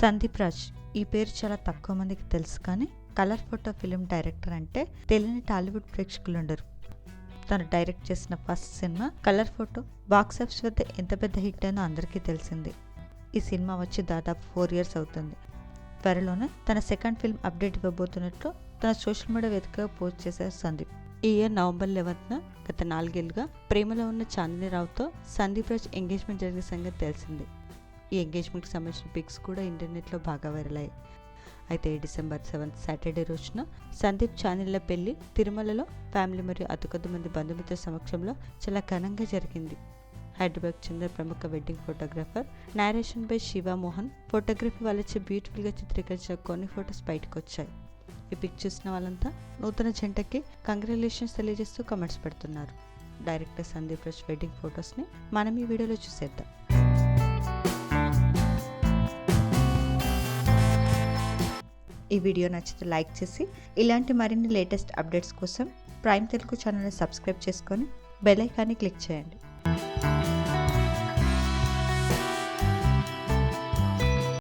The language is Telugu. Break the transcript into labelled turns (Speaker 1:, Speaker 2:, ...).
Speaker 1: సందీప్ రాజ్ ఈ పేరు చాలా తక్కువ మందికి తెలుసు, కానీ కలర్ ఫోటో ఫిలిం డైరెక్టర్ అంటే తెలియని టాలీవుడ్ ప్రేక్షకులు ఉండరు. తను డైరెక్ట్ చేసిన first cinema colour photo box office వద్ద ఎంత పెద్ద హిట్ అయినా అందరికీ తెలిసింది. ఈ సినిమా వచ్చి దాదాపు 4 years అవుతుంది. త్వరలోనే తన సెకండ్ ఫిల్మ్ అప్డేట్ ఇవ్వబోతున్నట్లు తన సోషల్ మీడియా వేదికగా పోస్ట్ చేశారు సందీప్. ఈ ఇయర్ November 11న గత 4 ఏళ్లుగా ప్రేమలో ఉన్న చాందిని రావుతో సందీప్ రాజ్ ఎంగేజ్మెంట్ జరిగే సంగతి తెలిసింది. ఈ ఎంగేజ్మెంట్కి సంబంధించిన పిక్స్ కూడా ఇంటర్నెట్లో బాగా వైరల్ అయ్యాయి. అయితే December 7th సాటర్డే రోజున సందీప్ చాందినిల పెళ్లి తిరుమలలో ఫ్యామిలీ మరియు అతికొద్ది మంది బంధుమిత్రుల సమక్షంలో చాలా ఘనంగా జరిగింది. హైదరాబాద్కు చెందిన ప్రముఖ wedding photographer narration by Siva Mohan photography వాళ్ళచే బ్యూటిఫుల్గా చిత్రీకరించిన కొన్ని ఫొటోస్ బయటకు వచ్చాయి. ఈ పిక్ చూసిన వాళ్ళంతా నూతన జంటకి కంగ్రాచులేషన్స్ తెలియజేస్తూ కమెంట్స్ పెడుతున్నారు. డైరెక్టర్ సందీప్ రాజ్ వెడ్డింగ్ ఫొటోస్ని మనం ఈ వీడియోలో చూసేద్దాం. ఈ వీడియో నచ్చితే లైక్ చేసి ఇలాంటి మరిన్ని లేటెస్ట్ అప్డేట్స్ కోసం ప్రైమ్ తెలుగు ఛానల్ని సబ్స్క్రైబ్ చేసుకొని బెల్ ఐకాన్ని క్లిక్ చేయండి.